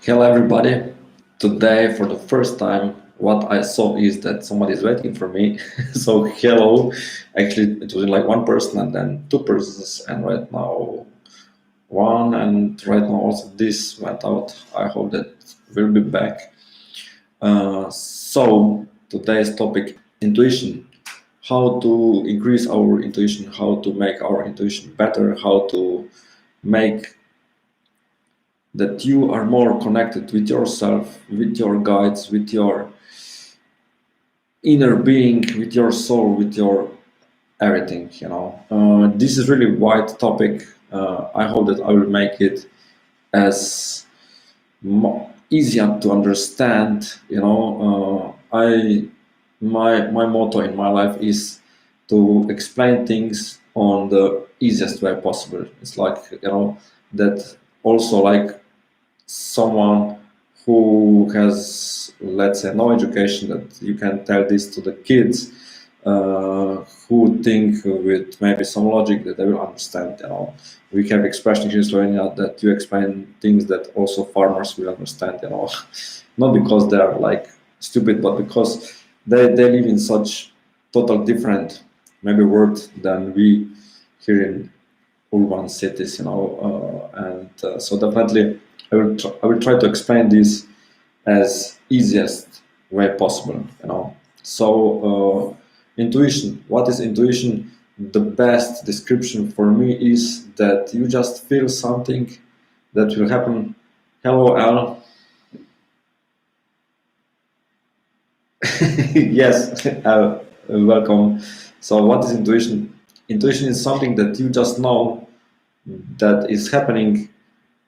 Hello everybody. Today for the first time what I saw is that somebody is waiting for me. So hello. Actually it was like one person and then two persons and right now one and right now also this went out. I hope that we'll be back. So today's topic intuition. How to increase our intuition, how to make our intuition better, how to make that you are more connected with yourself, with your guides, with your inner being, with your soul, with your everything. This is really wide topic. I hope that I will make it as easier to understand. I my motto in my life is to explain things on the easiest way possible. It's like that also like someone who has, let's say, no education, that you can tell this to the kids who think with maybe some logic that they will understand. We have expression here in Slovenia that you explain things that also farmers will understand. Not because they are like stupid, but because they live in such total different maybe world than we here in urban cities. And so definitely I will try to explain this as easiest way possible. So intuition. What is intuition? The best description for me is that you just feel something that will happen. Hello, Al. Yes, welcome. So, what is intuition? Intuition is something that you just know that is happening,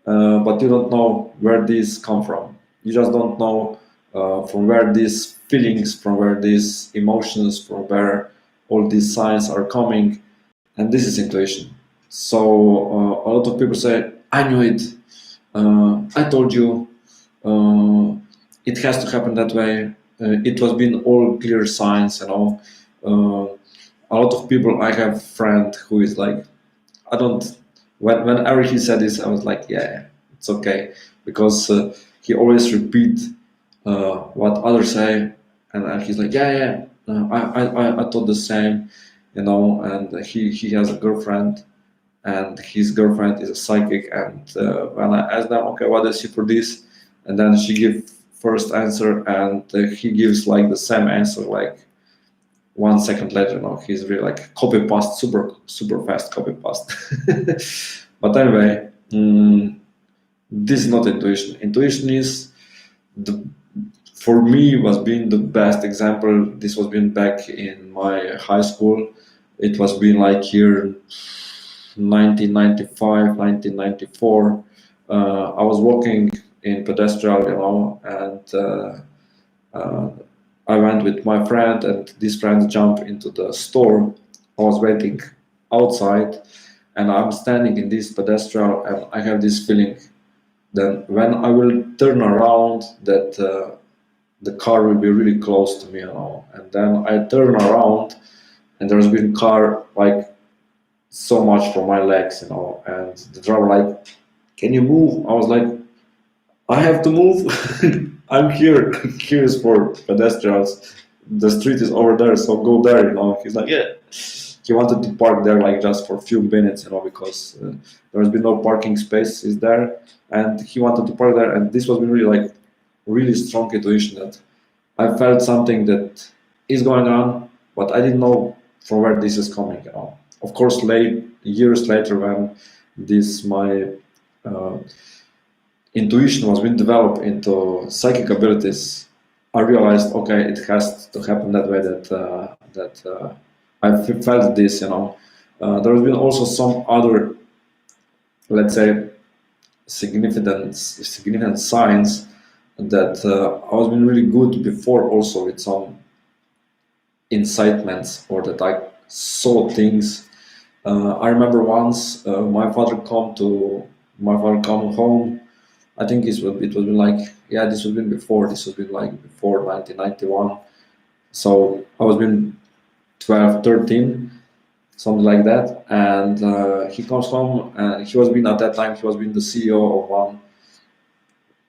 but you don't know where these come from. You just don't know from where these feelings, from where these emotions, from where all these signs are coming, and this is intuition. So a lot of people say, "I knew it. I told you. It has to happen that way. It was been all clear signs." A lot of people. I have a friend who is like, I don't. Whenever he said this, I was like, yeah, it's okay, because he always repeat what others say, and he's like, yeah, yeah, I thought the same, And he has a girlfriend, and his girlfriend is a psychic, and when I asked them, okay, what is she for this, and then she give first answer, and he gives like the same answer, like 1 second later. He's really like copy paste, super fast copy paste. But anyway, this is not intuition. Intuition is the for me was being the best example. This was been back in my high school. It was been like here 1995, 1994. I was walking in pedestrian, and uh, I went with my friend, and this friend jumped into the store. I was waiting outside, and I'm standing in this pedestrian, and I have this feeling. Then, when I will turn around, that the car will be really close to me, And then I turn around, and there's been car like so much from my legs, And the driver like, "Can you move?" I was like, I have to move. I'm here. Here is for pedestrians. The street is over there, so go there. He's like, yeah. He wanted to park there like just for a few minutes, because there's been no parking spaces there, and he wanted to park there. And this was really like really strong intuition that I felt something that is going on, but I didn't know from where this is coming. Of course, years later, when this my uh, intuition was being developed into psychic abilities, I realized, okay, it has to happen that way. That I felt this. There has been also some other, let's say, significant signs that I was being really good before, also with some incitements, or that I saw things. I remember once my father come home. I think it was been like, yeah, this was been before. This was been like before 1991. So I was been 12, 13, something like that. And he comes home, and he was been at that time. He was been the CEO of one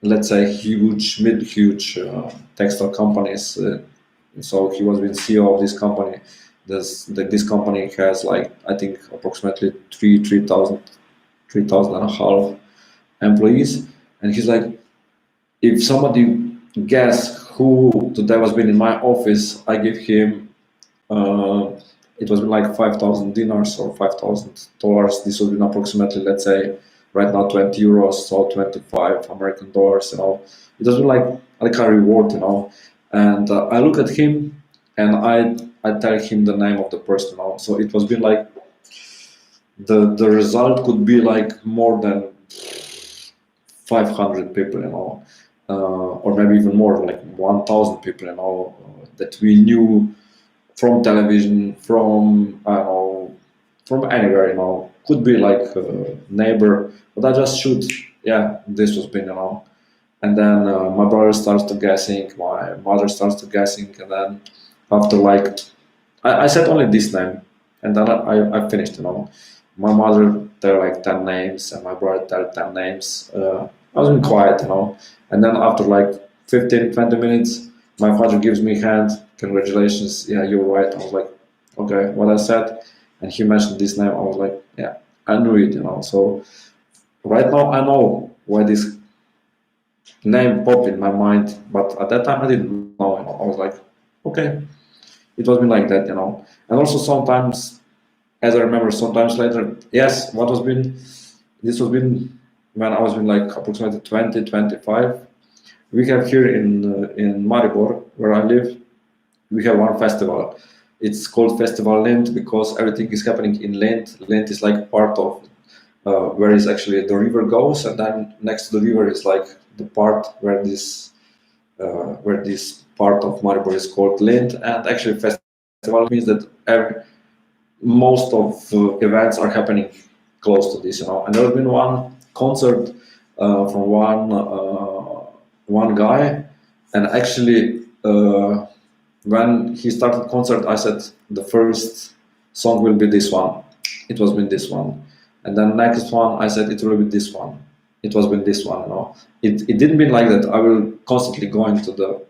let's say huge textile companies. So he was with CEO of this company. This company has like I think approximately 3,000 and a half employees, and he's like, if somebody guess who today was been in my office, I give him uh, it was like 5,000 dinars or $5,000. This would be approximately, let's say, right now 20 euros, so 25 American dollars. It was like a reward. And I look at him and I tell him the name of the person. So it was been like the result could be like more than 500 people. Or maybe even more, like 1,000 people. That we knew from television, from I don't know, from anywhere, could be like a neighbor, but I just shoot, yeah, this was been, and then my brother starts to guessing, my mother starts to guessing, and then after like, I said only this name, and then I finished, my mother tell like 10 names, and my brother tell 10 names, I was being quiet, and then after like 15-20 minutes, my father gives me a hand, congratulations, yeah, you're right. I was like, okay, what I said, and he mentioned this name. I was like, yeah, I knew it. So right now I know why this name popped in my mind, but at that time I didn't know. I was like, okay, it was been like that. And also sometimes, as I remember, sometimes later, yes, what was been, this was been when I was been like approximately 20, 25. We have here in Maribor, where I live, we have one festival. It's called Festival Lent because everything is happening in Lent. Lent is like part of where is actually the river goes, and then next to the river is like the part where this part of Maribor is called Lent. And actually, festival means that most of events are happening close to this. And there has been one concert from one guy, and actually. When he started concert, I said the first song will be this one. It was been this one, and then next one I said it will be this one. It was been this one. It didn't mean like that. I will constantly going to the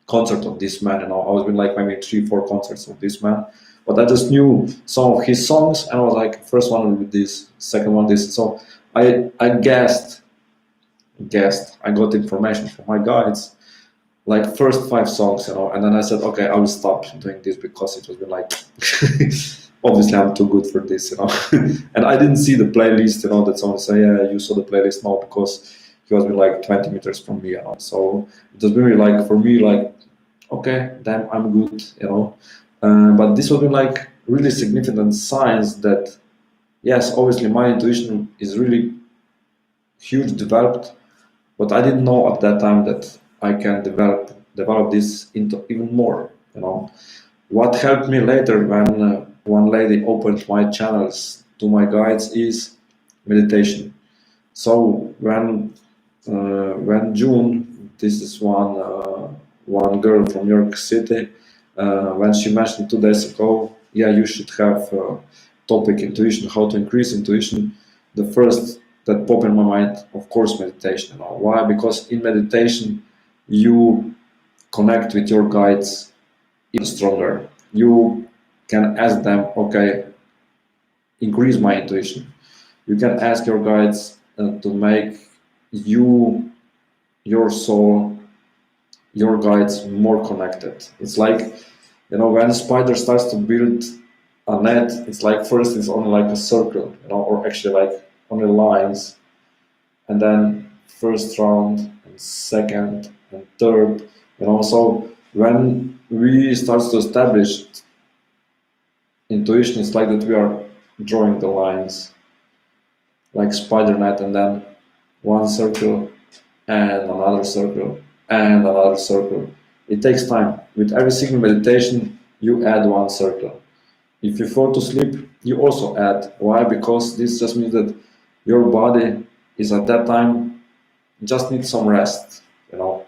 concert of this man. I was been like maybe 3-4 concerts of this man, but I just knew some of his songs, and I was like, first one will be this, second one this. So I guessed. I got information from my guides like first 5 songs, and then I said, okay, I will stop doing this because it was been like, obviously I'm too good for this, and I didn't see the playlist, that someone say, yeah, you saw the playlist now because he was been like 20 meters from me, so it was really like for me like, okay, damn, I'm good, but this was been like really significant signs that yes, obviously my intuition is really huge developed, but I didn't know at that time that I can develop this into even more. What helped me later when one lady opened my channels to my guides is meditation. So when June, this is one girl from New York City, when she mentioned 2 days ago, yeah, you should have topic intuition, how to increase intuition. The first that popped in my mind, of course, meditation. Why? Because in meditation, you connect with your guides even stronger. You can ask them, okay, increase my intuition. You can ask your guides to make you, your soul, your guides more connected. It's like, when a spider starts to build a net, it's like first it's only like a circle, or actually like only lines, and then first round and second and third, so when we start to establish intuition, it's like that we are drawing the lines like spider net, and then one circle and another circle and another circle. It takes time. With every single meditation you add one circle. If you fall to sleep, you also add. Why? Because this just means that your body is at that time just needs some rest.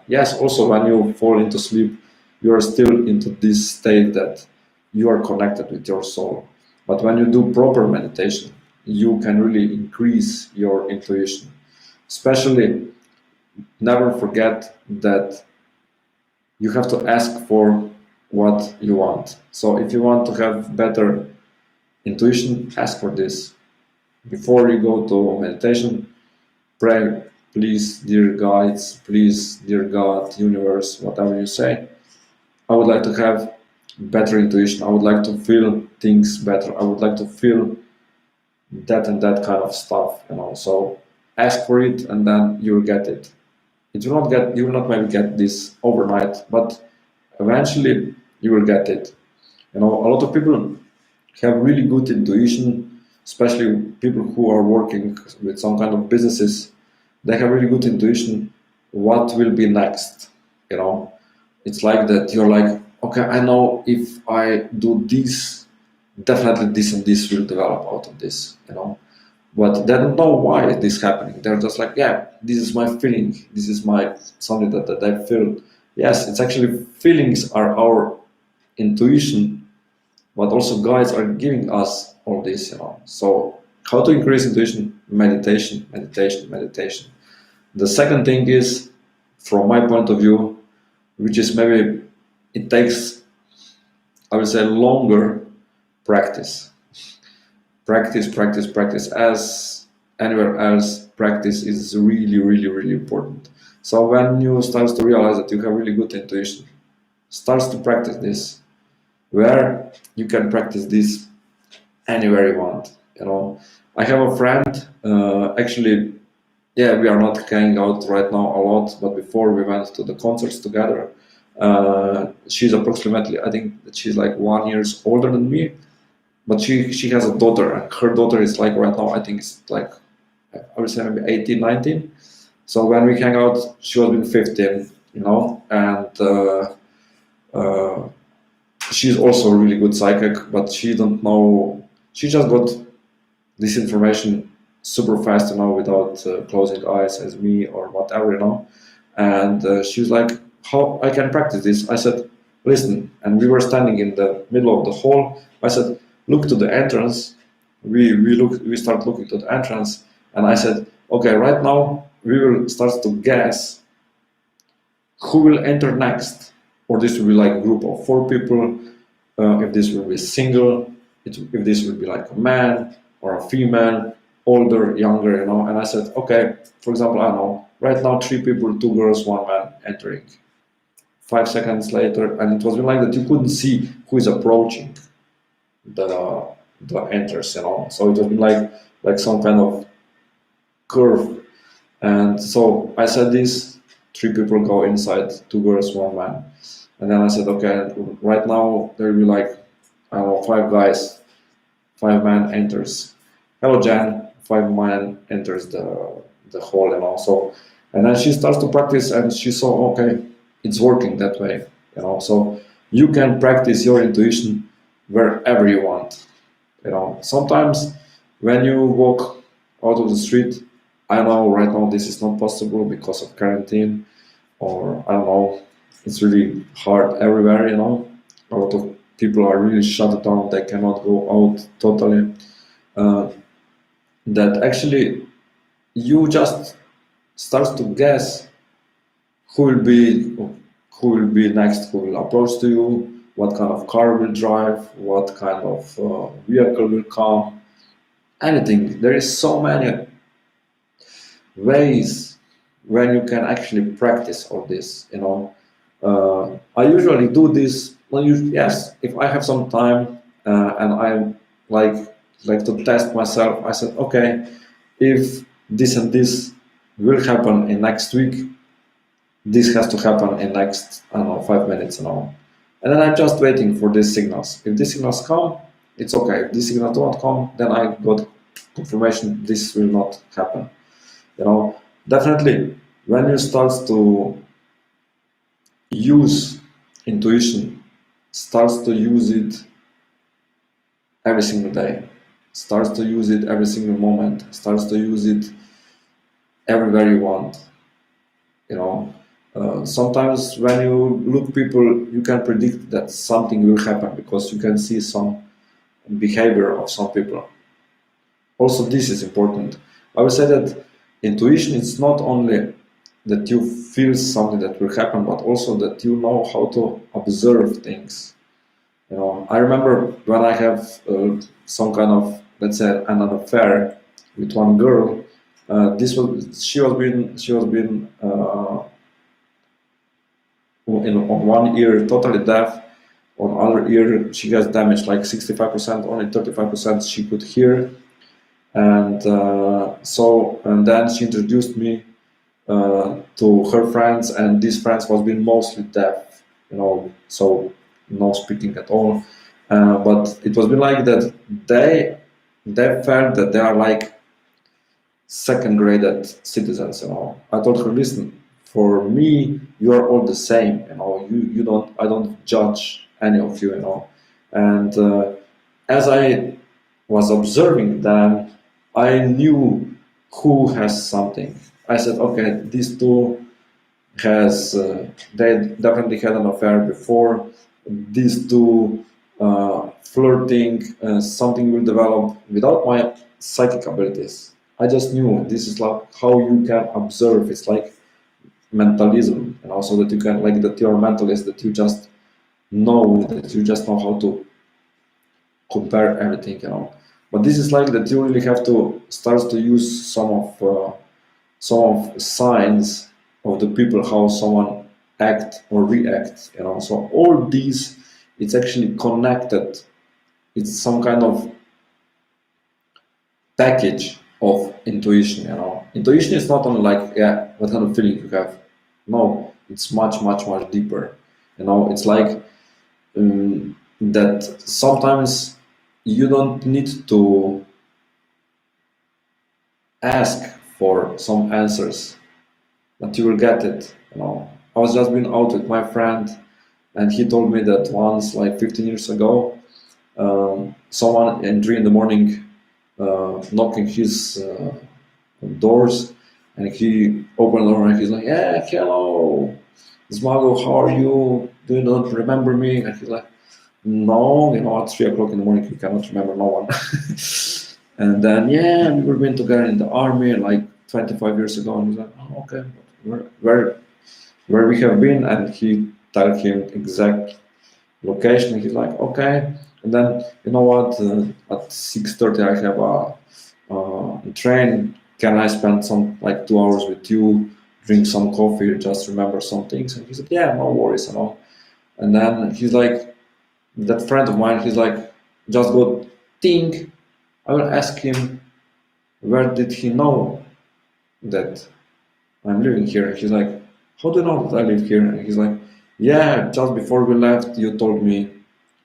Yes, also when you fall into sleep, you are still into this state that you are connected with your soul. But when you do proper meditation, you can really increase your intuition. Especially never forget that you have to ask for what you want. So if you want to have better intuition, ask for this. Before you go to meditation, pray, please, dear guides, please, dear God, universe, whatever you say, I would like to have better intuition. I would like to feel things better. I would like to feel that and that kind of stuff, So ask for it, and then you'll get it. You will not maybe get this overnight, but eventually you will get it. A lot of people have really good intuition, especially people who are working with some kind of businesses. They have really good intuition. What will be next? It's like that. You're like, okay, I know if I do this, definitely this and this will develop out of this. But they don't know why this is happening. They're just like, yeah, this is my feeling. This is my something that I feel. Yes, it's actually feelings are our intuition, but also guides are giving us all this. So how to increase intuition? Meditation, meditation, meditation. The second thing is, from my point of view, which is maybe it takes, I would say, longer practice. Practice, practice, practice. As anywhere else, practice is really, really, really important. So when you start to realize that you have really good intuition, starts to practice this, where you can practice this anywhere you want. I have a friend, actually, yeah, we are not hanging out right now a lot, but before we went to the concerts together. She's approximately, I think that she's like 1 year older than me, but she has a daughter, and her daughter is like right now, I think it's like, I would say maybe 18, 19. So when we hang out, she was been 15, and uh, she's also a really good psychic, but she don't know, she just got this information super fast, without closing eyes as me or whatever. And she was like, how I can practice this? I said, listen, and we were standing in the middle of the hall. I said, look to the entrance. We start looking to the entrance, and I said, okay, right now we will start to guess who will enter next, or this will be like a group of 4 people. If this will be single, if this will be like a man or a female, older, younger. And I said, okay, for example, I know right now 3 people, 2 girls, 1 man entering. 5 seconds later, and it was like that you couldn't see who is approaching the enters. So it was like some kind of curve. And so I said this, 3 people go inside, 2 girls, 1 man. And then I said, okay, right now there will be like, I don't know, 5 guys, 5 man enters. Hello, Jan. 5 man enters the hall. So, and then she starts to practice, and she saw, okay, it's working that way. So you can practice your intuition wherever you want. Sometimes when you walk out of the street, I know right now this is not possible because of quarantine, or I don't know, it's really hard everywhere. A lot of people are really shut down, they cannot go out totally. That actually you just start to guess who will be next, who will approach to you, what kind of car will drive, what kind of vehicle will come, anything. There is so many ways when you can actually practice all this. I usually do this. Well, yes, if I have some time and I like to test myself, I said, okay, if this and this will happen in next week, this has to happen in next, I don't know, 5 minutes. And then I'm just waiting for these signals. If these signals come, it's okay. If these signals don't come, then I got confirmation this will not happen. Definitely when you start to use intuition, starts to use it every single day, starts to use it every single moment, starts to use it everywhere you want. Sometimes when you look people, you can predict that something will happen because you can see some behavior of some people. Also, this is important. I would say that intuition is not only that you feel something that will happen, but also that you know how to observe things. I remember when I have some kind of, let's say, an affair with one girl. This was she was being on one ear totally deaf, on other ear she has damage like 65%, only 35% she could hear, and and then she introduced me to her friends, and these friends was being mostly deaf, so no speaking at all. But it was been like that they felt that they are like second graded citizens. I told her, listen, for me you are all the same. You don't I don't judge any of you. And as I was observing them, I knew who has something. I said, okay, these two has they definitely had an affair before. These two flirting, something will develop without my psychic abilities. I just knew this is like how you can observe. It's like mentalism, and also that you can like that you're a mentalist, that you just know how to compare everything. But this is like that you really have to start to use some of signs of the people, how someone act or react. So all these, it's actually connected. It's some kind of package of intuition. Intuition is not only like, yeah, what kind of feeling you have. No, it's much, much, much deeper. It's like that sometimes you don't need to ask for some answers, but you will get it. I was just being out with my friend, and he told me that once, like 15 years ago, someone at 3 in the morning knocking his doors, and he opened the door and he's like, "Yeah, hello, Zmago, how are you? Do you not remember me?" And he's like, "No, at 3 o'clock in the morning, you cannot remember no one." And then, yeah, we were going together in the army like 25 years ago, and he's like, "Oh, okay, where we have been," and he told him exact location. He's like, okay. And then, you know what? At 6:30, I have a train. Can I spend some like 2 hours with you, drink some coffee, just remember some things? And he said, yeah, no worries. And then he's like, that friend of mine, he's like, just go think. I will ask him, where did he know that I'm living here? And he's like, how do you know that I live here? And he's like, yeah, just before we left, you told me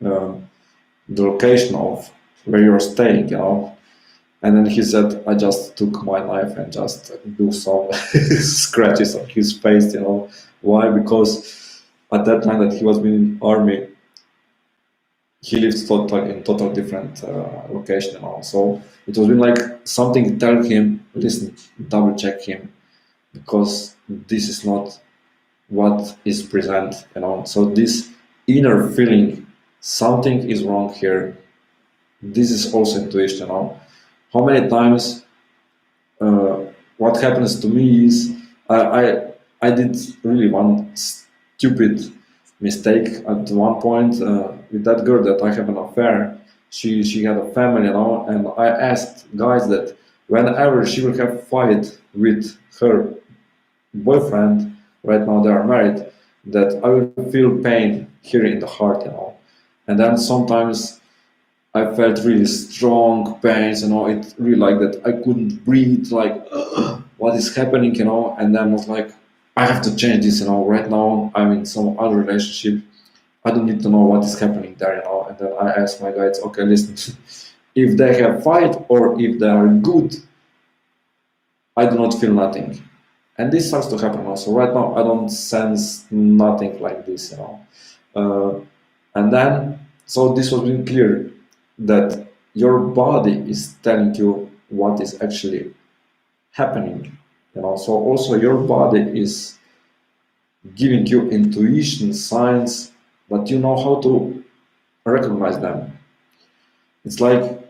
um, the location of where you're staying. And then he said, I just took my knife and just do some scratches on his face. Why? Because at that time that he was in army, he lived in total different location. So it was been like something tell him, listen, double check him, because this is not what is present. So this inner feeling, something is wrong here. This is also intuition. How many times what happens to me is I did really one stupid mistake at one point with that girl that I have an affair. She had a family, and I asked guys that whenever she will have fight with her boyfriend, right now they are married, that I will feel pain here in the heart. And then sometimes I felt really strong pains. It really like that I couldn't breathe, like what is happening. And then I was like, I have to change this. Right now I'm in some other relationship. I don't need to know what is happening there. And then I asked my guys, okay, listen, if they have fight or if they are good, I do not feel nothing. And this starts to happen also. Right now, I don't sense nothing like this. Uh, and then, so this was being clear that your body is telling you what is actually happening. So also your body is giving you intuition, signs, but you know how to recognize them. It's like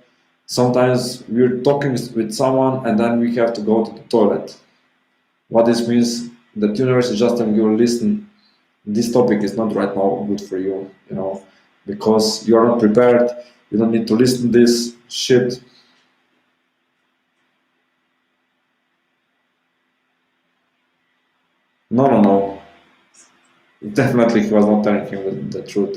sometimes we're talking with someone and then we have to go to the toilet. What this means, that universe is just telling you, listen, this topic is not right now good for you, because you are not prepared. You don't need to listen to this shit. No, no, no. Definitely, he was not telling him the truth.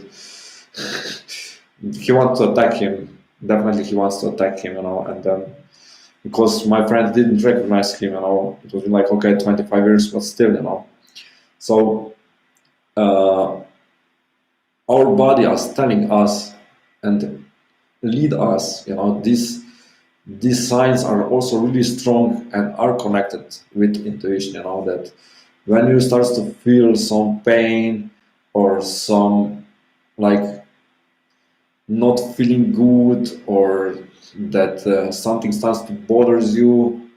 He wants to attack him. Definitely, he wants to attack him, and then because my friend didn't recognize him, it was like, okay, 25 years, but still, So uh, our body is telling us and lead us, these signs are also really strong and are connected with intuition, that when you start to feel some pain or some like not feeling good, or that something starts to bother you,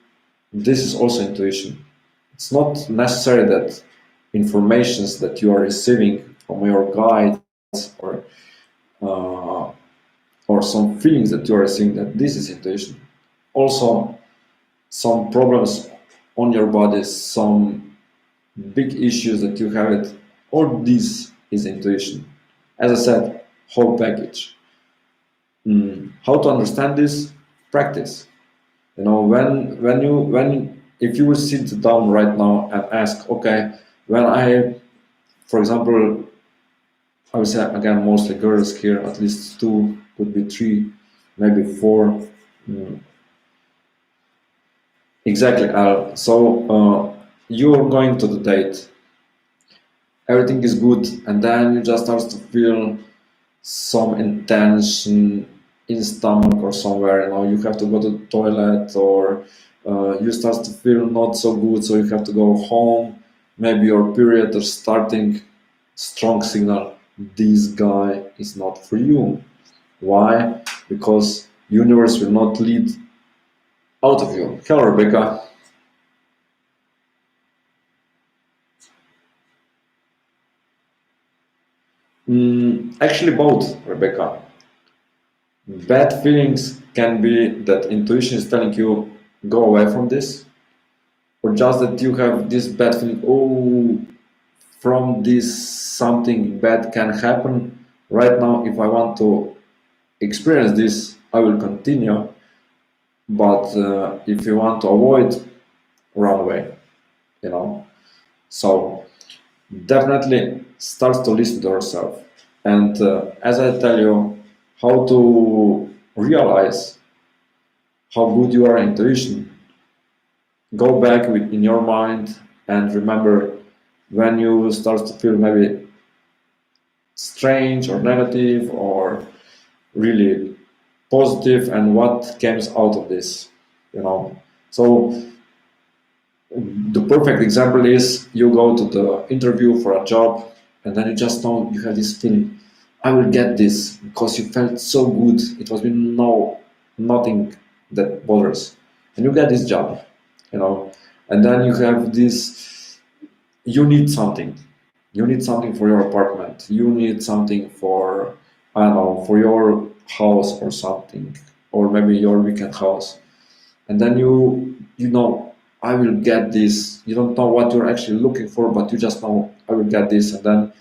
this is also intuition. It's not necessary that informations that you are receiving from your guides uh, or some feelings that you are receiving, that this is intuition. Also, some problems on your body, some big issues that you have it, all this is intuition. As I said, whole package. How to understand this? Practice. When if you will sit down right now and ask, okay, when I, for example, I would say again mostly girls here, at least two, could be three, maybe four. Mm, exactly, Al. So you're going to the date, everything is good, and then you just start to feel some intention in stomach or somewhere. You have to go to the toilet, or you start to feel not so good, so you have to go home. Maybe your period is starting. Strong signal. This guy is not for you. Why? Because universe will not lead out of you. Hello, Rebecca. Actually, both, Rebecca. Bad feelings can be that intuition is telling you go away from this, or just that you have this bad feeling. Oh, from this something bad can happen. Right now, if I want to experience this, I will continue. But if you want to avoid, run away. You know. So definitely start to listen to yourself. And as I tell you, how to realize how good you are in intuition, go back in your mind and remember when you start to feel maybe strange or negative or really positive, and what comes out of this. So the perfect example is you go to the interview for a job, and then you just know you have this feeling, I will get this, because you felt so good. It was been nothing that bothers, and you get this job, and then you have this, you need something. You need something for your apartment. You need something for, I don't know, for your house or something, or maybe your weekend house. And then you know, I will get this. You don't know what you're actually looking for, but you just know I will get this. And then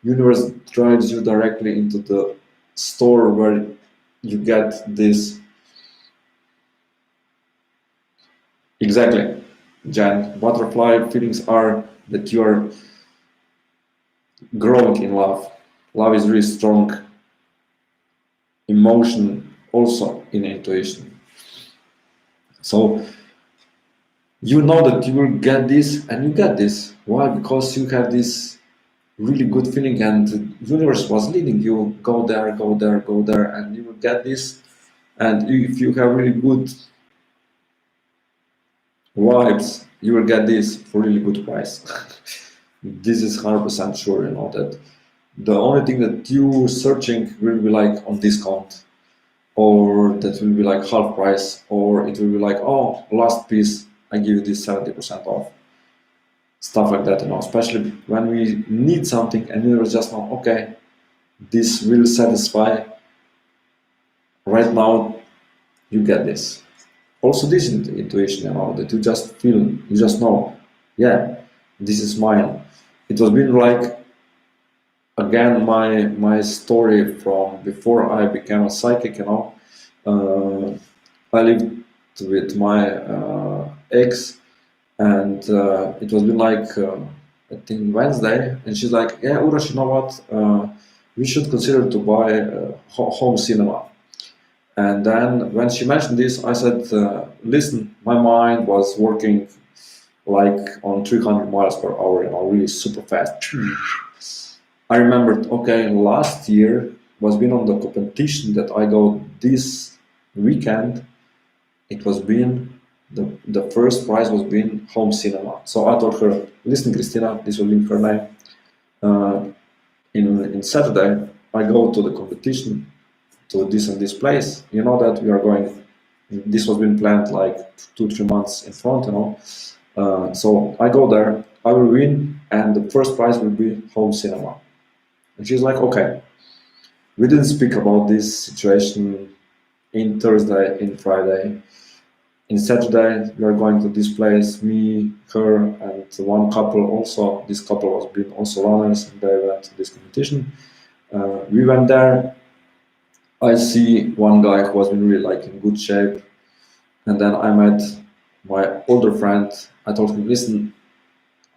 universe drives you directly into the store where you get this. Exactly, Jan. Butterfly feelings are that you are growing in love. Love is really strong emotion, also in intuition. So you know that you will get this, and you get this. Why? Because you have this really good feeling, and the universe was leading you, go there, go there, go there, and you will get this. And if you have really good vibes, you will get this for really good price. This is 100% sure, that the only thing that you searching will be like on discount, or that will be like half price, or it will be like, oh, last piece, I give you this 70% off. Stuff like that, especially when we need something and we just know, okay, this will satisfy right now, you get this. Also, this intuition, that you just feel, you just know, yeah, this is mine. It was been like, again, my story from before I became a psychic, uh, I lived with my ex, and it was been like, I think Wednesday, and she's like, yeah, Uroš, you know what, we should consider to buy home cinema. And then when she mentioned this, I said, listen, my mind was working like on 300 miles per hour, really super fast. I remembered, okay, last year was been on the competition that I got this weekend. It was been the first prize was been home cinema. So I told her, listen, Christina, this was in her name. Uh, in Saturday, I go to the competition to this and this place. You know that we are going. This was been planned like 2-3 months in front. So I go there. I will win, and the first prize will be home cinema. And she's like, okay. We didn't speak about this situation in Thursday, in Friday. In Saturday, we are going to this place, me, her, and one couple also. This couple was being also runners, and they went to this competition. We went there. I see one guy who was really like in good shape, and then I met my older friend. I told him, listen,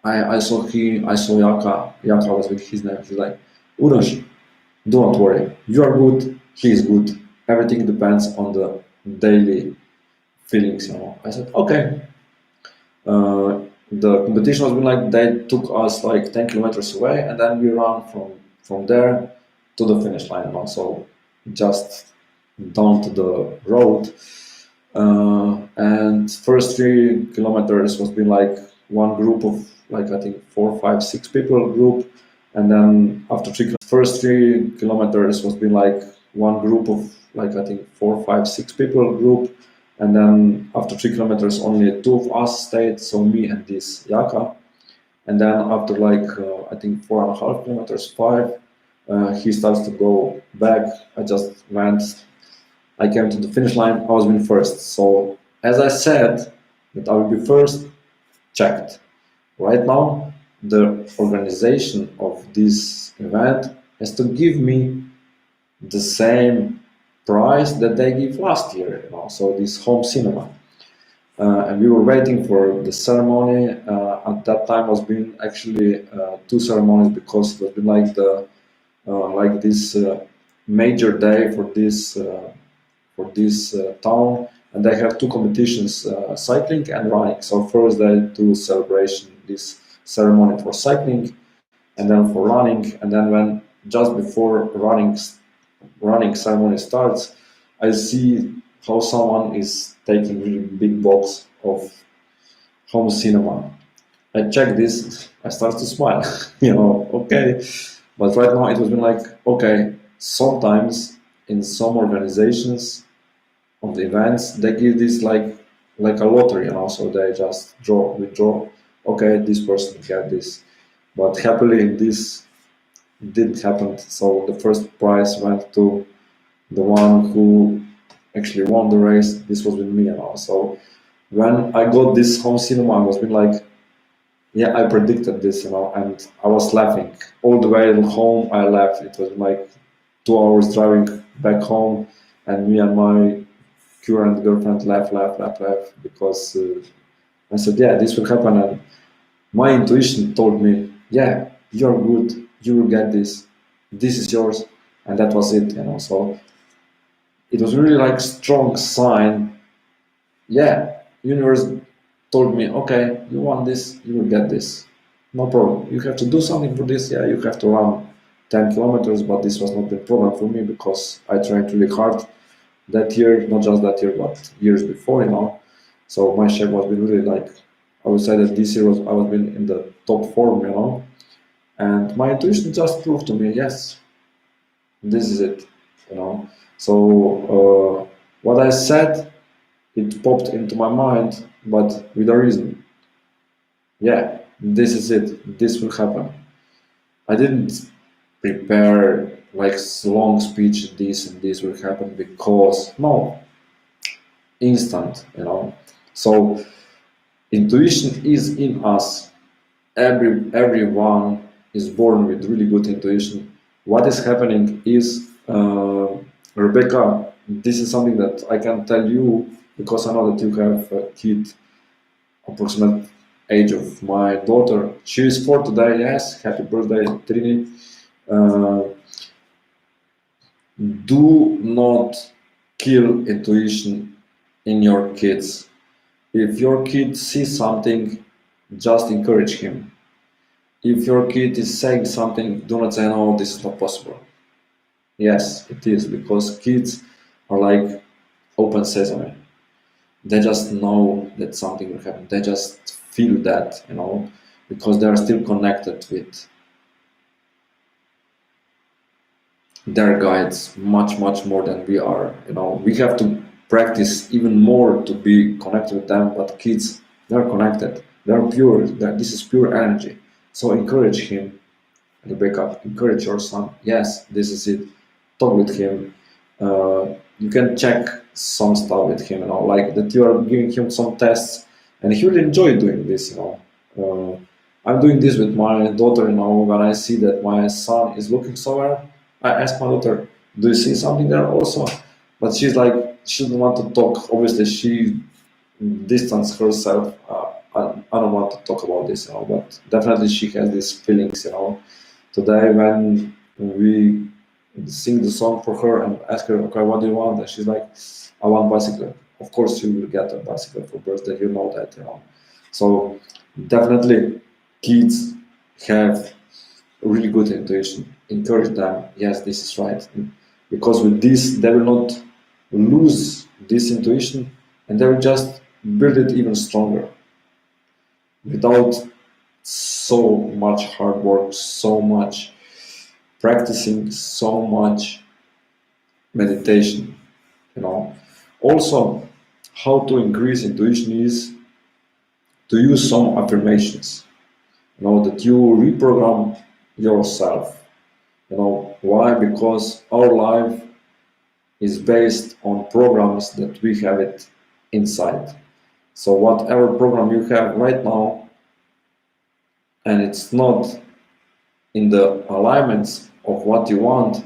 I saw Yaka. Yaka was with his name. He's like, Uroš, don't worry, you are good, he is good. Everything depends on the daily feelings. I said, okay. The competition was been like, they took us like 10 kilometers away, and then we ran from there to the finish line. So just down to the road. And first 3 kilometers was been like one group of like, I think 4, 5, 6 people group, and then after first 3 kilometers was been like one group of like, I think 4, 5, 6 people group, and then after 3 kilometers only two of us stayed, so me and this Yaka. And then after like I think 4.5 kilometers, 5, he starts to go back. I just went. I came to the finish line. I was been first. So as I said that I will be first, checked. Right now, the organization of this event has to give me the same price that they give last year. So this home cinema. And we were waiting for the ceremony. At that time was been actually 2 ceremonies, because it was been like the like this major day for this town, and they have 2 competitions, cycling and running. So first they do celebration, this ceremony for cycling, and then for running, and then when just before running ceremony starts, I see how someone is taking really big box of home cinema. I check this, I start to smile, okay. But right now it was been like, okay, sometimes in some organizations of the events, they give this like a lottery, so they just withdraw, okay, this person get this. But happily this didn't happen, so the first prize went to the one who actually won the race. This was with me, so when I got this home cinema, I was been like, yeah, I predicted this, and I was laughing all the way home. I laughed. It was like 2 hours driving back home, and me and my current girlfriend laugh, because I said, yeah, this will happen, and my intuition told me, yeah, you're good, you will get this. This is yours, and that was it, So it was really like strong sign. Yeah, universe told me, okay, you want this, you will get this. No problem. You have to do something for this. Yeah, you have to run 10 kilometers, but this was not the problem for me, because I trained really hard that year, not just that year, but years before, So my shape was been really like, I would say that this year I was been in the top form, And my intuition just proved to me, yes, this is it. So what I said, it popped into my mind, but with a reason. Yeah, this is it. This will happen. I didn't prepare like long speech. This and this will happen, because no, instant. So intuition is in us, everyone is born with really good intuition. What is happening is, Rebecca, this is something that I can tell you because I know that you have a kid approximate age of my daughter. She is 4 today. Yes, happy birthday, Trini. Uh, do not kill intuition in your kids. If your kid sees something, just encourage him. If your kid is saying something, do not say, no, this is not possible. Yes, it is, because kids are like open sesame. They just know that something will happen. They just feel that, because they are still connected with their guides much, much more than we are. We have to practice even more to be connected with them, but kids, they're connected. They're pure. This is pure energy. So encourage him. Rebecca, encourage your son. Yes, this is it. Talk with him. You can check some stuff with him, like that you are giving him some tests, and he will enjoy doing this. I'm doing this with my daughter. When I see that my son is looking somewhere, I ask my daughter, "Do you see something there also?" But she's like, she doesn't want to talk. Obviously, she distance herself. I don't want to talk about this, but definitely she has these feelings. Today, when we sing the song for her and ask her, okay, what do you want? And she's like, I want bicycle. Of course, you will get a bicycle for birthday. You know that. So definitely, kids have really good intuition. Encourage them. Yes, this is right, because with this, they will not lose this intuition, and they will just build it even stronger without so much hard work, so much practicing, so much meditation. Also, how to increase intuition is to use some affirmations. That you reprogram yourself. Why? Because our life is based on programs that we have it inside. So whatever program you have right now, and it's not in the alignments of what you want,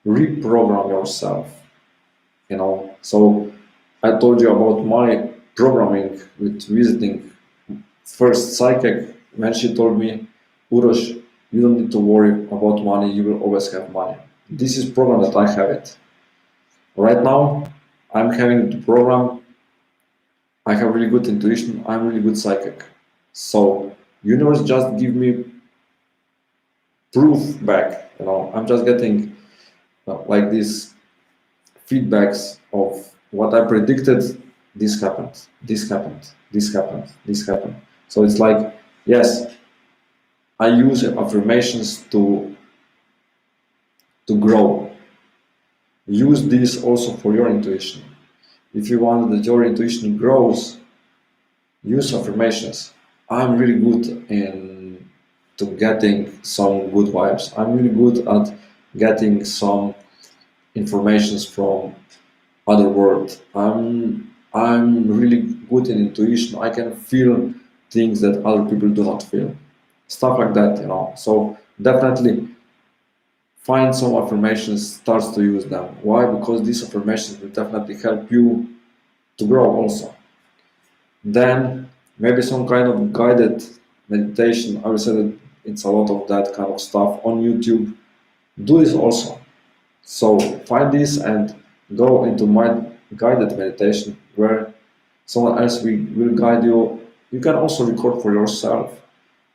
reprogram yourself. So I told you about my programming with visiting first psychic, when she told me, Urosh, you don't need to worry about money, you will always have money. This is program that I have it. Right now, I'm having the program, I have really good intuition, I'm really good psychic. So universe just give me proof back. I'm just getting like these feedbacks of what I predicted. This happened, this happened, this happened, this happened. So it's like, yes, I use affirmations to grow. Use this also for your intuition. If you want that your intuition grows, use affirmations. I'm really good in to getting some good vibes. I'm really good at getting some informations from other world. I'm really good in intuition. I can feel things that other people do not feel. Stuff like that. So definitely find some affirmations, starts to use them. Why? Because these affirmations will definitely help you to grow also. Then maybe some kind of guided meditation. I would say that it's a lot of that kind of stuff on YouTube. Do this also. So find this and go into my guided meditation where someone else will guide you. You can also record for yourself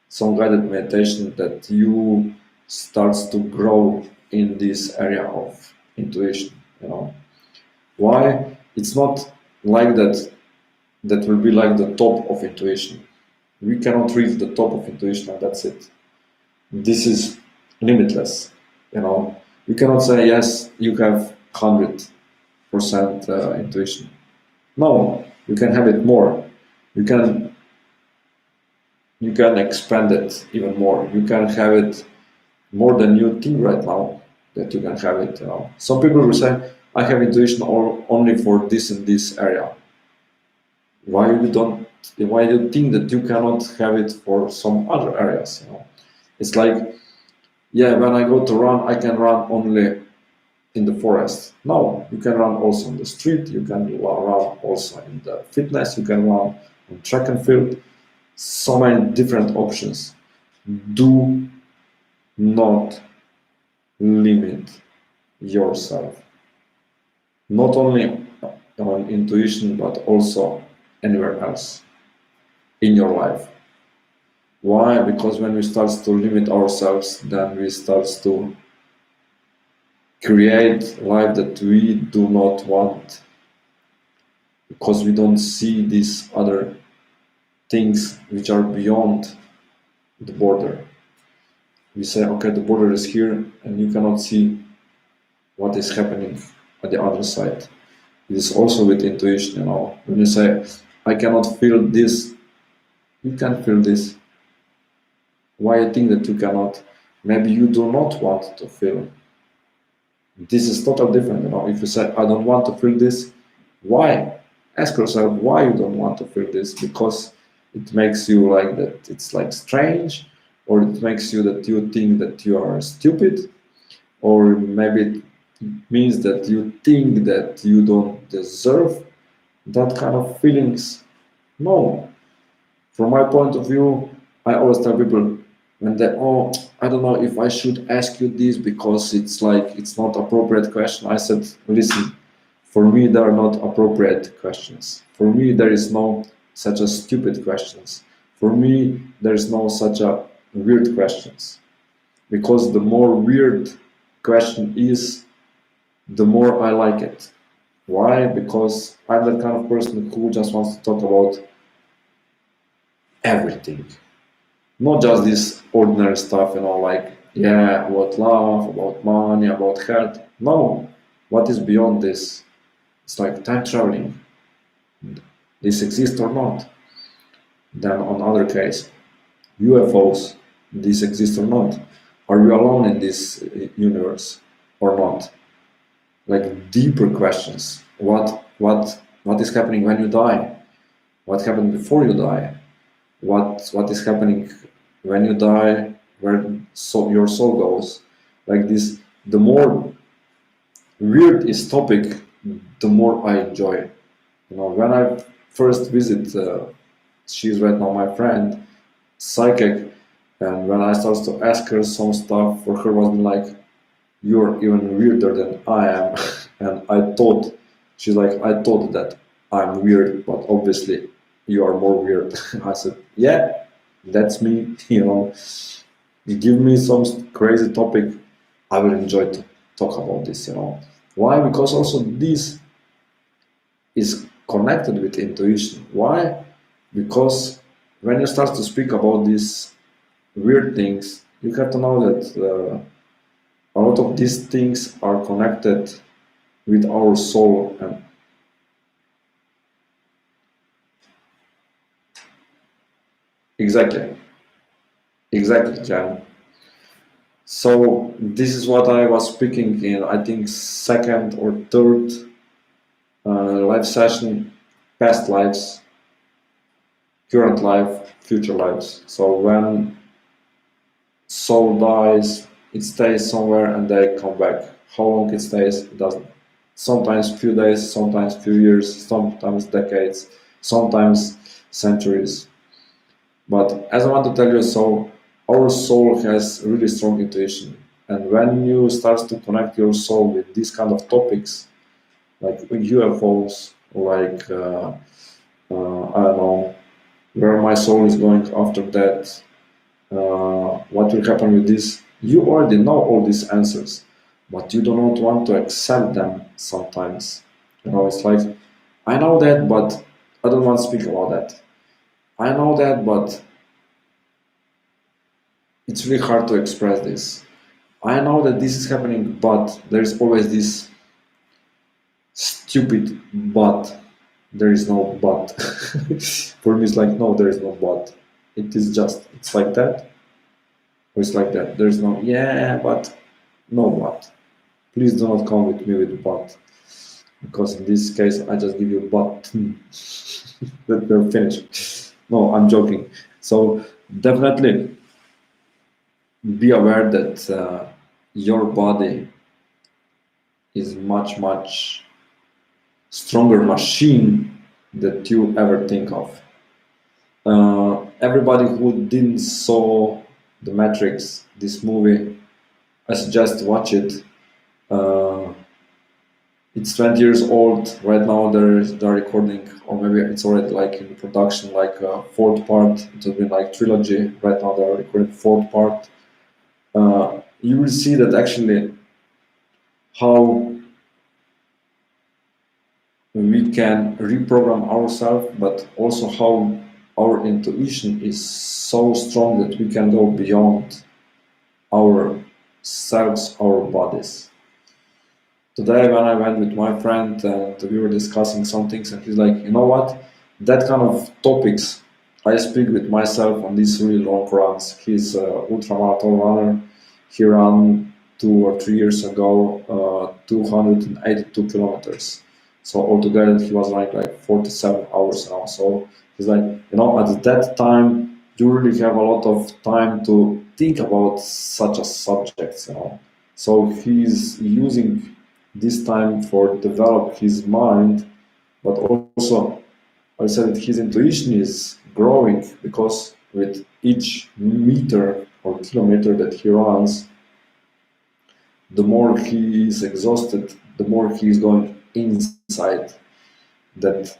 some guided meditation that you starts to grow in this area of intuition. Why? It's not like that will be like the top of intuition. We cannot reach the top of intuition and that's it. This is limitless. You cannot say, yes, you have 100% intuition. No, you can have it more. You can expand it even more. You can have it more than you think right now that you can have it. Some people will say, I have intuition only for this and this area. Why you don't why you think that you cannot have it for some other areas? It's like, yeah, when I go to run, I can run only in the forest. No, you can run also on the street. You can run also in the fitness. You can run on track and field. So many different options. Do not limit yourself, not only on intuition but also anywhere else in your life. Why? Because when we start to limit ourselves, then we start to create life that we do not want, because we don't see these other things which are beyond the border. We say, okay, the border is here, and you cannot see what is happening at the other side. It is also with intuition, When you say, I cannot feel this, you can feel this. Why you think that you cannot? Maybe you do not want to feel. This is totally different, If you say, I don't want to feel this, why? Ask yourself why you don't want to feel this, because it makes you like that it's like strange, or it makes you that you think that you are stupid, or maybe it means that you think that you don't deserve that kind of feelings. No. From my point of view, I always tell people when they, oh, I don't know if I should ask you this because it's like it's not appropriate question. I said, listen, for me there are not appropriate questions. For me there is no such a stupid questions. For me there is no such a weird questions. Because the more weird question is, the more I like it. Why? Because I'm the kind of person who just wants to talk about everything. Not just this ordinary stuff, like, yeah, about love, about money, about health. No, what is beyond this? It's like time traveling. This exists or not? Then on other case, UFOs, this exists or not? Are you alone in this universe or not? Like deeper questions. What is happening when you die? What happened before you die? What is happening when you die? Where your soul goes? Like this. The more weird is topic, the more I enjoy. When I first visit, she's right now my friend, psychic, and when I started to ask her some stuff, for her was like, you're even weirder than I am. And I thought, she's like, I thought that I'm weird, but obviously you are more weird. I said, yeah, that's me. You give me some crazy topic, I will enjoy to talk about this. Why? Because also this is connected with intuition. Why? Because when you start to speak about these weird things, you have to know that a lot of these things are connected with our soul. And exactly, Jan. So this is what I was speaking in, I think, second or third live session: past lives, current life, future lives. So when soul dies, it stays somewhere and they come back. How long it stays, it doesn't. Sometimes few days, sometimes few years, sometimes decades, sometimes centuries. But as I want to tell you, so our soul has really strong intuition. And when you start to connect your soul with these kind of topics, like UFOs, like, I don't know, where my soul is going after that, what will happen with this, you already know all these answers, but you do not want to accept them sometimes. It's like, I know that, but I don't want to speak about that. I know that, but it's really hard to express this. I know that this is happening, but there's always this stupid but. There is no but. For me, it's like, no, there is no but. It is just, it's like that, or it's like that. There's no, yeah, but, no but. Please do not come with me with but. because in this case I just give you button that we're finished. No, I'm joking. So definitely be aware that your body is much stronger machine that you ever think of. Everybody who didn't saw the Matrix, this movie, I suggest watch it. Uh, it's 20 years old right now. They're recording, or maybe it's already like in production, like a fourth part. It will be like trilogy. Right now they're recording fourth part. You will see that actually how we can reprogram ourselves, but also how our intuition is so strong that we can go beyond ourselves, our bodies. Today, when I went with my friend and we were discussing some things, and he's like, you know what? That kind of topics I speak with myself on these really long runs. He's an ultramarathon runner. He ran 2 or 3 years ago 282 kilometers. So altogether, he was running like 47 hours now. So he's like, at that time, you really have a lot of time to think about such a subject. So he's using this time for develop his mind, but also I said that his intuition is growing because with each meter or kilometer that he runs, the more he is exhausted, the more he is going inside, that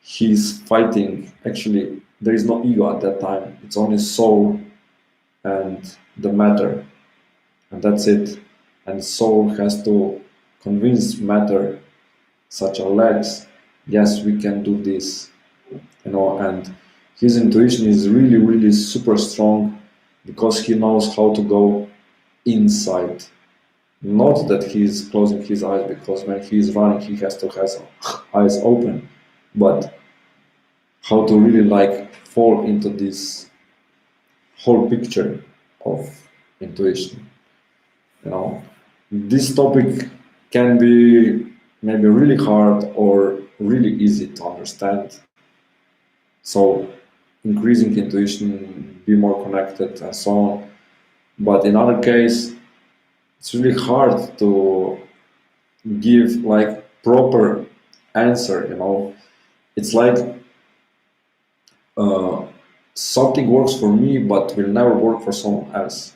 he's fighting. Actually, there is no ego at that time. It's only soul and the matter, and that's it. And soul has to convince matter, such as legs, yes, we can do this. And his intuition is really super strong because he knows how to go inside. Not that he's closing his eyes, because when he's running he has to have eyes open, but how to really like fall into this whole picture of intuition. This topic can be maybe really hard or really easy to understand. So increasing intuition, be more connected and so on. But in other case, it's really hard to give like proper answer. It's like something works for me but will never work for someone else.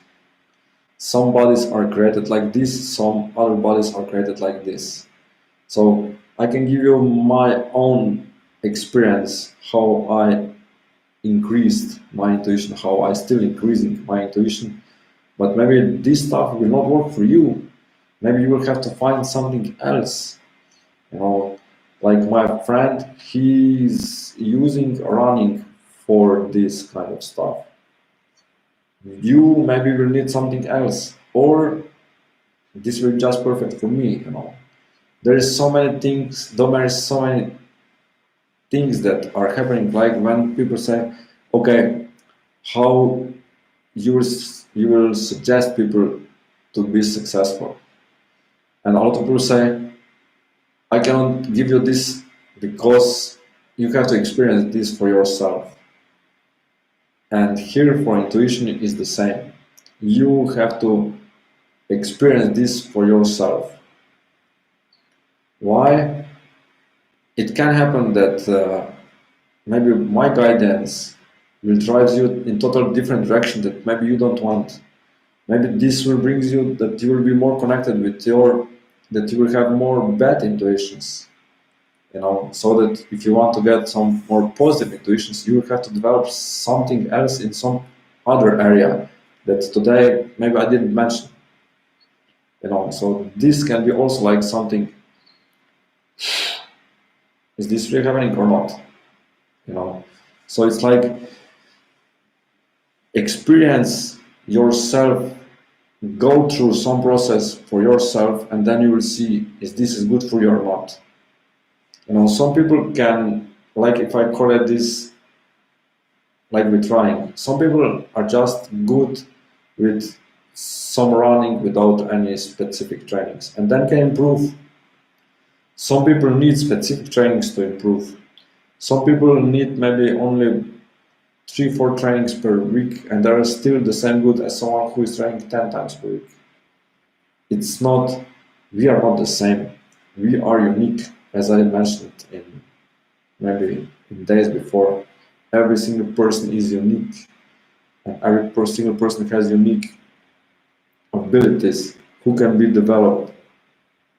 Some bodies are created like this, some other bodies are created like this. So I can give you my own experience, how I increased my intuition, how I still increasing my intuition. But maybe this stuff will not work for you. Maybe you will have to find something else. Like my friend, he's using running for this kind of stuff. You maybe will need something else, or this will just perfect for me. There is so many things, there is so many things that are happening, like when people say, okay, how you will suggest people to be successful, and a lot of people say, I cannot give you this because you have to experience this for yourself. And here for intuition is the same. You have to experience this for yourself. Why? It can happen that maybe my guidance will drive you in total different direction that maybe you don't want. Maybe this will bring you that you will be more connected with that you will have more bad intuitions. So that if you want to get some more positive intuitions, you will have to develop something else in some other area that today maybe I didn't mention. So this can be also like something, is this really happening or not? So it's like experience yourself, go through some process for yourself, and then you will see is this is good for you or not. Some people can, like if I call it this, like with running, some people are just good with some running without any specific trainings, and then can improve. Some people need specific trainings to improve. Some people need maybe only 3-4 trainings per week, and they are still the same good as someone who is training 10 times per week. It's not, we are not the same. We are unique, as I mentioned in maybe in days before. Every single person is unique, and every single person has unique abilities who can be developed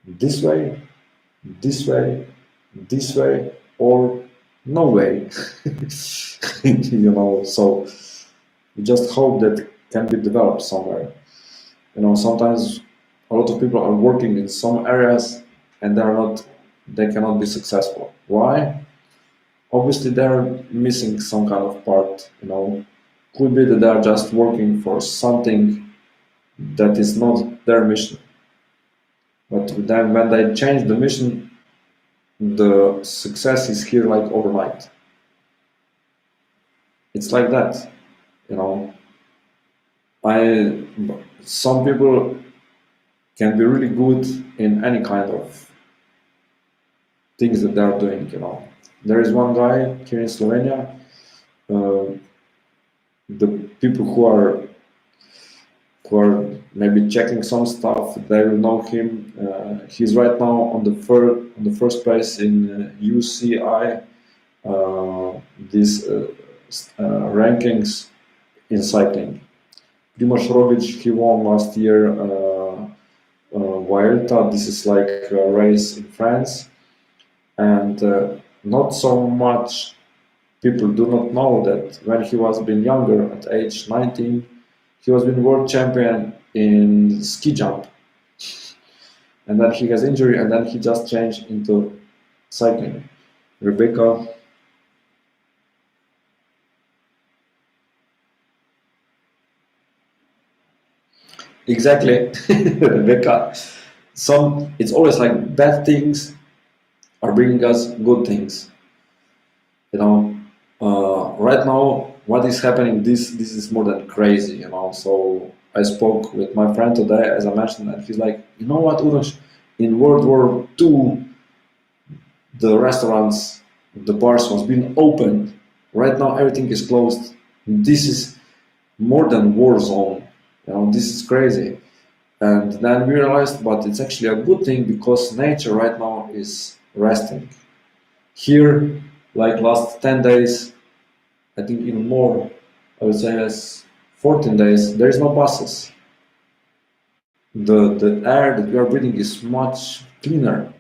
this way, this way, this way, or no way. So we just hope that can be developed somewhere. Sometimes a lot of people are working in some areas and they cannot be successful. Why? Obviously they're missing some kind of part. Could be that they are just working for something that is not their mission. But then when they change the mission, the success is here like overnight. It's like that, you know. Some people can be really good in any kind of things that they're doing. There is one guy here in Slovenia. The people who are maybe checking some stuff, they will know him. He's right now on the first place in UCI, these rankings in cycling. Primož Roglic, he won last year Vuelta. This is like a race in France, and not so much people do not know that when he was been younger, at age 19, he was been world champion in ski jump, and then he has injury, and then he just changed into cycling. Rebecca. Exactly, Rebecca. It's always like bad things are bringing us good things. Right now, what is happening? This is more than crazy. So I spoke with my friend today, as I mentioned, and he's like, you know what, Uroš? In World War II, the restaurants, the bars was being opened. Right now, everything is closed. This is more than war zone. This is crazy. And then we realized, but it's actually a good thing because nature right now is resting. Here, like last 10 days, I think even more, I would say as 14 days, there is no buses. The air that we are breathing is much cleaner.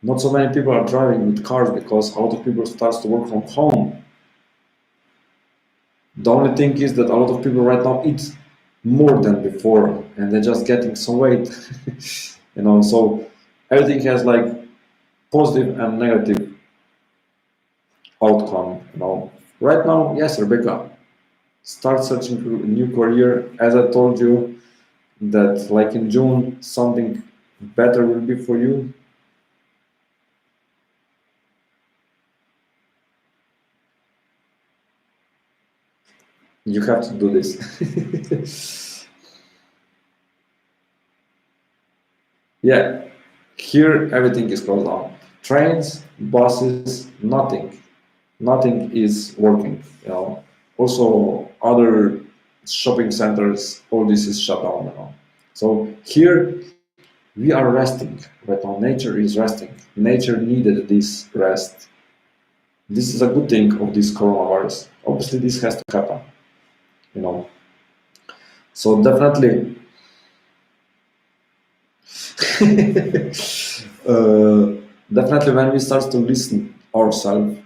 Not so many people are driving with cars because a lot of people start to work from home. The only thing is that a lot of people right now eat more than before, and they're just getting some weight. So everything has like positive and negative outcome. Right now, yes, Rebecca, start searching for a new career. As I told you, that like in June, something better will be for you. You have to do this. Yeah, here everything is closed down. Trains, buses, nothing is working. Also other shopping centers, all this is shut down. So here we are resting right now. Nature is resting. Nature needed this rest. This is a good thing of this coronavirus. Obviously, this has to happen. So definitely. Definitely when we start to listen ourselves,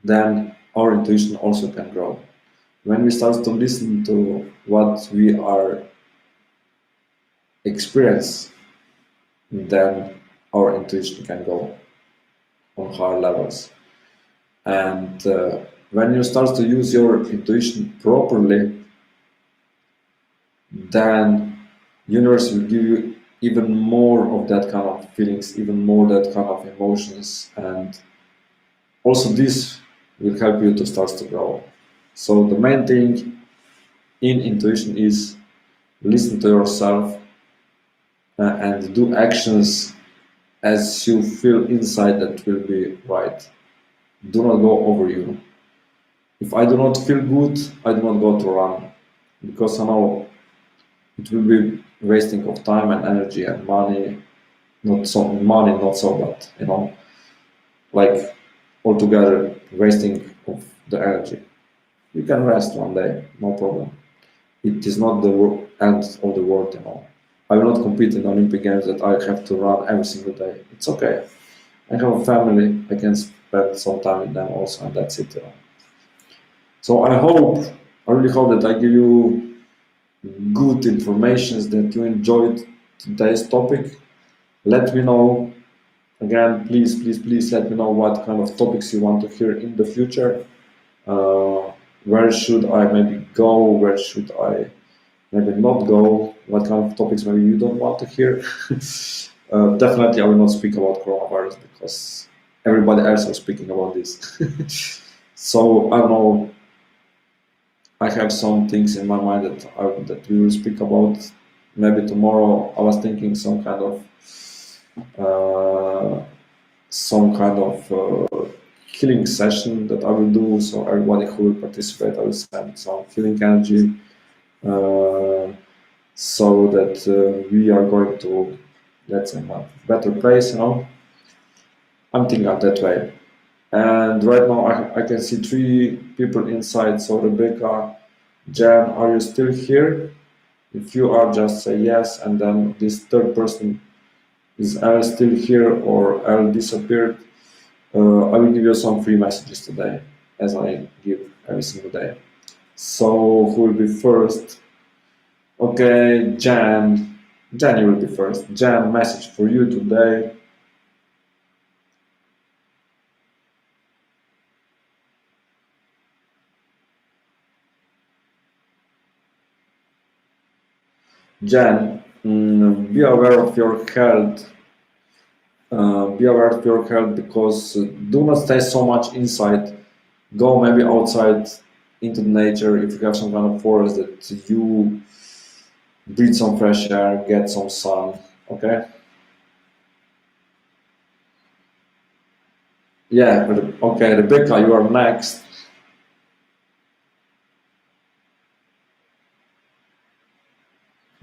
then our intuition also can grow. When we start to listen to what we are experience, then our intuition can go on higher levels. And when you start to use your intuition properly, then universe will give you even more of that kind of feelings, even more that kind of emotions, and also this will help you to start to grow. So the main thing in intuition is listen to yourself and do actions as you feel inside that will be right. Do not go over you. If I do not feel good, I do not go to run, because I know it will be wasting of time and energy and money. Not so money, not so, but like altogether wasting of the energy. You can rest one day, no problem. It is not the end of the world. I will not compete in Olympic Games that I have to run every single day. It's okay. I have a family. I can spend some time with them also, and that's it. So I really hope that I give you good information, that you enjoyed today's topic. Let me know. Again, please let me know what kind of topics you want to hear in the future. Where should I maybe go? Where should I maybe not go? What kind of topics maybe you don't want to hear? Definitely, I will not speak about coronavirus because everybody else is speaking about this. So I don't know. I have some things in my mind that we will speak about. Maybe tomorrow. I was thinking uh, some kind of healing session that I will do. So everybody who will participate, I will send some healing energy, uh, so that we are going to, let's say, a better place. I'm thinking of that way. And right now I can see three people inside. So Rebecca, Jan, are you still here? If you are, just say yes. And then this third person, is L still here or L disappeared? I will give you some free messages today, as I give every single day. So who will be first? Okay, Jan. Jan, you will be first. Jan, message for you today. Jan, be aware of your health. Be aware of your health, because do not stay so much inside. Go maybe outside into the nature. If you have some kind of forest, that you breathe some fresh air, get some sun. Okay. Yeah. Okay, Rebecca, you are next.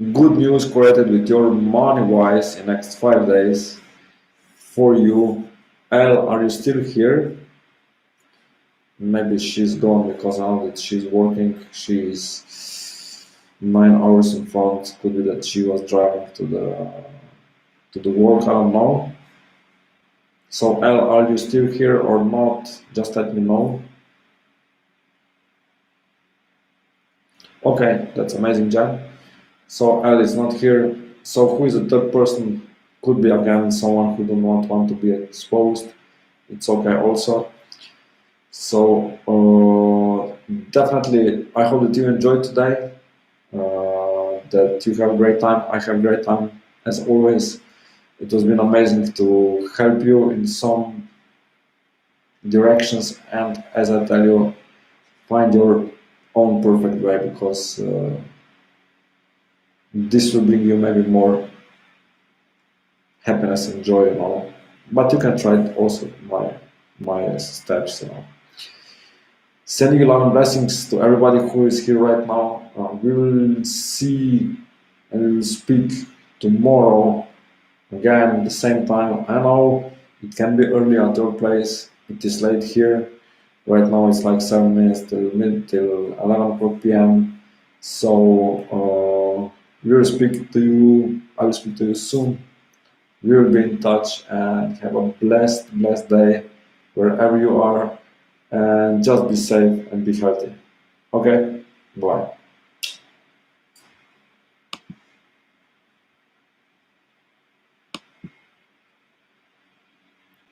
Good news created with your money wise in next 5 days for you. Elle, are you still here? Maybe she's gone because now that she's working, she's 9 hours in front. Could be that she was driving to the work. I don't know. So Elle, are you still here or not? Just let me know. Okay, that's amazing, Jan. So Elle is not here. So who is the third person? Could be again someone who do not want to be exposed. It's okay also. So definitely, I hope that you enjoyed today. That you have a great time. I have a great time as always. It has been amazing to help you in some directions, and as I tell you, find your own perfect way, because this will bring you maybe more happiness and joy. But you can try it also my steps. Sending you love and blessings to everybody who is here right now. We will see and we will speak tomorrow again at the same time. I know it can be early at your place. It is late here. Right now it's like 7 minutes till 11 o'clock p.m. So we will speak to you. I will speak to you soon. We will be in touch, and have a blessed day wherever you are, and just be safe and be healthy. Okay? Bye.